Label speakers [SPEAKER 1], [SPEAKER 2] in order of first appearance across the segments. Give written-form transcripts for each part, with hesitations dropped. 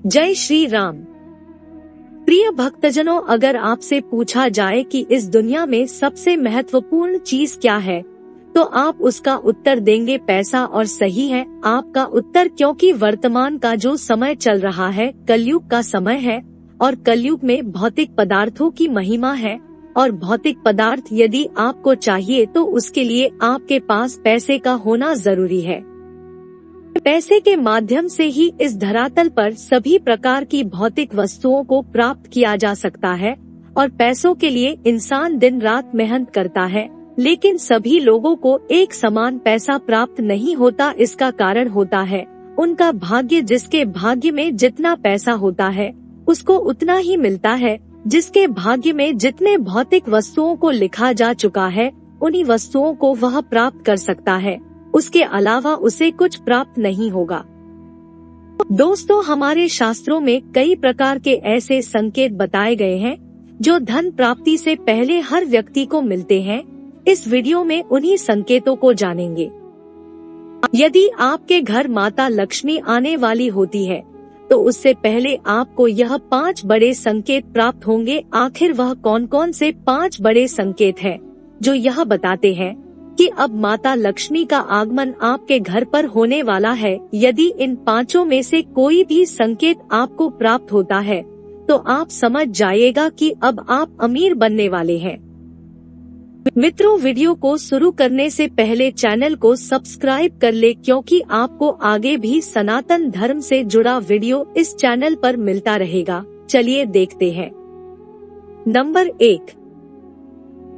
[SPEAKER 1] जय श्री राम। प्रिय भक्तजनों, अगर आपसे पूछा जाए कि इस दुनिया में सबसे महत्वपूर्ण चीज क्या है, तो आप उसका उत्तर देंगे पैसा। और सही है आपका उत्तर, क्योंकि वर्तमान का जो समय चल रहा है कलयुग का समय है, और कलयुग में भौतिक पदार्थों की महिमा है। और भौतिक पदार्थ यदि आपको चाहिए तो उसके लिए आपके पास पैसे का होना जरूरी है। पैसे के माध्यम से ही इस धरातल पर सभी प्रकार की भौतिक वस्तुओं को प्राप्त किया जा सकता है, और पैसों के लिए इंसान दिन रात मेहनत करता है, लेकिन सभी लोगों को एक समान पैसा प्राप्त नहीं होता। इसका कारण होता है उनका भाग्य। जिसके भाग्य में जितना पैसा होता है उसको उतना ही मिलता है। जिसके भाग्य में जितने भौतिक वस्तुओं को लिखा जा चुका है उन्हीं वस्तुओं को वह प्राप्त कर सकता है, उसके अलावा उसे कुछ प्राप्त नहीं होगा। दोस्तों, हमारे शास्त्रों में कई प्रकार के ऐसे संकेत बताए गए हैं जो धन प्राप्ति से पहले हर व्यक्ति को मिलते हैं। इस वीडियो में उन्हीं संकेतों को जानेंगे। यदि आपके घर माता लक्ष्मी आने वाली होती है तो उससे पहले आपको यह 5 बड़े संकेत प्राप्त होंगे। आखिर वह कौन कौन से 5 बड़े संकेत हैं जो यह बताते हैं कि अब माता लक्ष्मी का आगमन आपके घर पर होने वाला है? यदि इन 5 में से कोई भी संकेत आपको प्राप्त होता है तो आप समझ जाइएगा कि अब आप अमीर बनने वाले हैं। मित्रों, वीडियो को शुरू करने से पहले चैनल को सब्सक्राइब कर ले, क्योंकि आपको आगे भी सनातन धर्म से जुड़ा वीडियो इस चैनल पर मिलता रहेगा। चलिए देखते हैं। नंबर 1,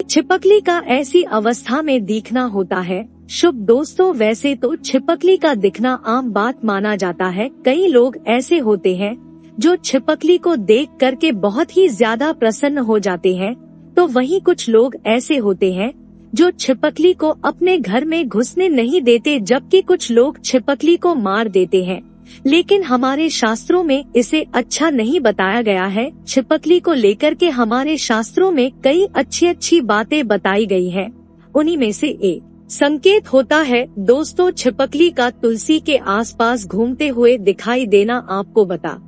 [SPEAKER 1] छिपकली का ऐसी अवस्था में दिखना होता है शुभ। दोस्तों, वैसे तो छिपकली का दिखना आम बात माना जाता है। कई लोग ऐसे होते हैं जो छिपकली को देख करके बहुत ही ज्यादा प्रसन्न हो जाते हैं, तो वहीं कुछ लोग ऐसे होते हैं जो छिपकली को अपने घर में घुसने नहीं देते, जबकि कुछ लोग छिपकली को मार देते हैं। लेकिन हमारे शास्त्रों में इसे अच्छा नहीं बताया गया है। छिपकली को लेकर के हमारे शास्त्रों में कई अच्छी अच्छी बातें बताई गई हैं। उन्हीं में से एक संकेत होता है दोस्तों, छिपकली का तुलसी के आसपास घूमते हुए दिखाई देना। आपको बता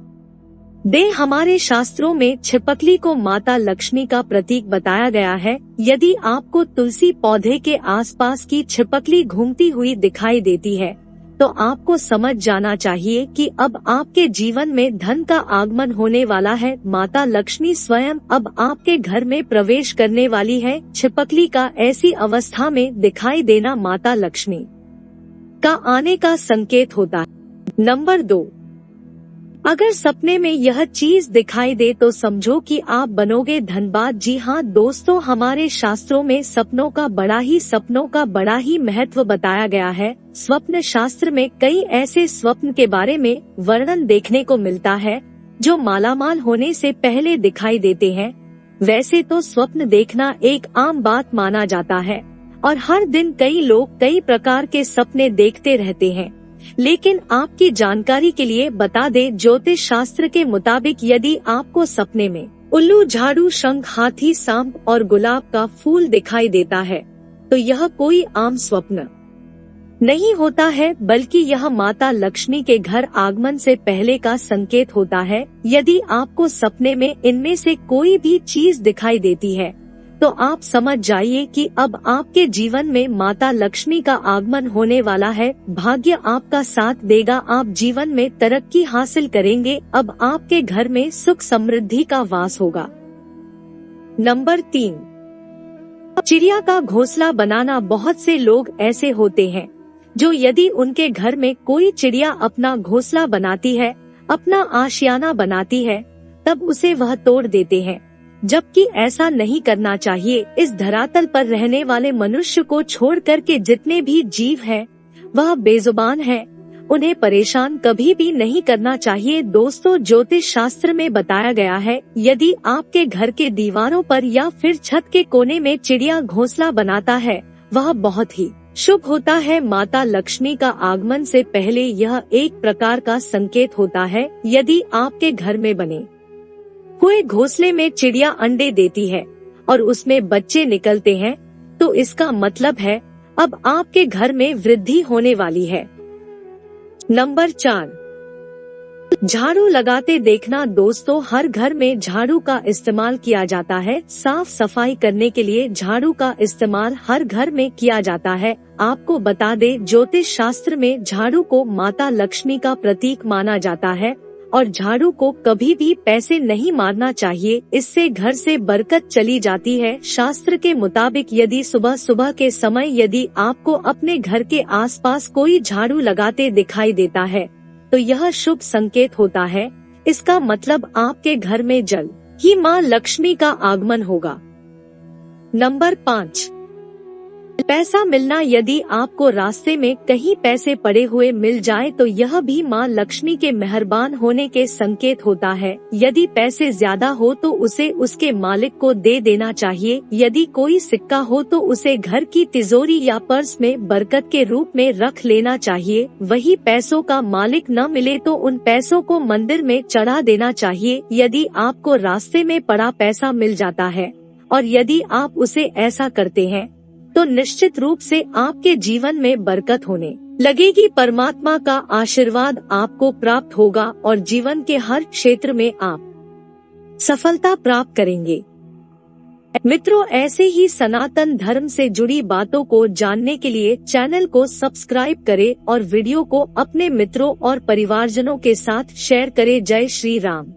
[SPEAKER 1] दे, हमारे शास्त्रों में छिपकली को माता लक्ष्मी का प्रतीक बताया गया है। यदि आपको तुलसी पौधे के आसपास की छिपकली घूमती हुई दिखाई देती है तो आपको समझ जाना चाहिए कि अब आपके जीवन में धन का आगमन होने वाला है। माता लक्ष्मी स्वयं अब आपके घर में प्रवेश करने वाली है। छिपकली का ऐसी अवस्था में दिखाई देना माता लक्ष्मी का आने का संकेत होता है। नंबर 2, अगर सपने में यह चीज दिखाई दे तो समझो कि आप बनोगे धनबाद। जी हाँ दोस्तों, हमारे शास्त्रों में सपनों का बड़ा ही महत्व बताया गया है। स्वप्न शास्त्र में कई ऐसे स्वप्न के बारे में वर्णन देखने को मिलता है जो मालामाल होने से पहले दिखाई देते हैं। वैसे तो स्वप्न देखना एक आम बात माना जाता है और हर दिन कई लोग कई प्रकार के सपने देखते रहते हैं, लेकिन आपकी जानकारी के लिए बता दे, ज्योतिष शास्त्र के मुताबिक यदि आपको सपने में उल्लू, झाड़ू, शंख, हाथी, सांप और गुलाब का फूल दिखाई देता है तो यह कोई आम स्वप्न नहीं होता है, बल्कि यह माता लक्ष्मी के घर आगमन से पहले का संकेत होता है। यदि आपको सपने में इनमें से कोई भी चीज दिखाई देती है तो आप समझ जाइए कि अब आपके जीवन में माता लक्ष्मी का आगमन होने वाला है। भाग्य आपका साथ देगा, आप जीवन में तरक्की हासिल करेंगे। अब आपके घर में सुख समृद्धि का वास होगा। नंबर 3, चिड़िया का घोंसला बनाना। बहुत से लोग ऐसे होते हैं जो यदि उनके घर में कोई चिड़िया अपना घोंसला बनाती है, अपना आशियाना बनाती है, तब उसे वह तोड़ देते हैं, जबकि ऐसा नहीं करना चाहिए। इस धरातल पर रहने वाले मनुष्य को छोड़ करके जितने भी जीव हैं वह बेजुबान हैं, उन्हें परेशान कभी भी नहीं करना चाहिए। दोस्तों, ज्योतिष शास्त्र में बताया गया है यदि आपके घर के दीवारों पर या फिर छत के कोने में चिड़िया घोंसला बनाता है वह बहुत ही शुभ होता है। माता लक्ष्मी का आगमन से पहले यह एक प्रकार का संकेत होता है। यदि आपके घर में बने हुए घोंसले में चिड़िया अंडे देती है और उसमें बच्चे निकलते हैं तो इसका मतलब है अब आपके घर में वृद्धि होने वाली है। नंबर 4, झाड़ू लगाते देखना दोस्तों, हर घर में झाड़ू का इस्तेमाल किया जाता है। साफ सफाई करने के लिए झाड़ू का इस्तेमाल हर घर में किया जाता है। आपको बता दे, ज्योतिष शास्त्र में झाड़ू को माता लक्ष्मी का प्रतीक माना जाता है और झाड़ू को कभी भी पैसे नहीं मारना चाहिए, इससे घर से बरकत चली जाती है। शास्त्र के मुताबिक यदि सुबह सुबह के समय यदि आपको अपने घर के आसपास कोई झाड़ू लगाते दिखाई देता है तो यह शुभ संकेत होता है। इसका मतलब आपके घर में जल्द ही माँ लक्ष्मी का आगमन होगा। नंबर 5, पैसा मिलना। यदि आपको रास्ते में कहीं पैसे पड़े हुए मिल जाए तो यह भी माँ लक्ष्मी के मेहरबान होने के संकेत होता है। यदि पैसे ज्यादा हो तो उसे उसके मालिक को दे देना चाहिए। यदि कोई सिक्का हो तो उसे घर की तिजोरी या पर्स में बरकत के रूप में रख लेना चाहिए। वही पैसों का मालिक न मिले तो उन पैसों को मंदिर में चढ़ा देना चाहिए। यदि आपको रास्ते में पड़ा पैसा मिल जाता है और यदि आप उसे ऐसा करते हैं तो निश्चित रूप से आपके जीवन में बरकत होने लगेगी। परमात्मा का आशीर्वाद आपको प्राप्त होगा और जीवन के हर क्षेत्र में आप सफलता प्राप्त करेंगे। मित्रों, ऐसे ही सनातन धर्म से जुड़ी बातों को जानने के लिए चैनल को सब्सक्राइब करें और वीडियो को अपने मित्रों और परिवारजनों के साथ शेयर करें। जय श्री राम।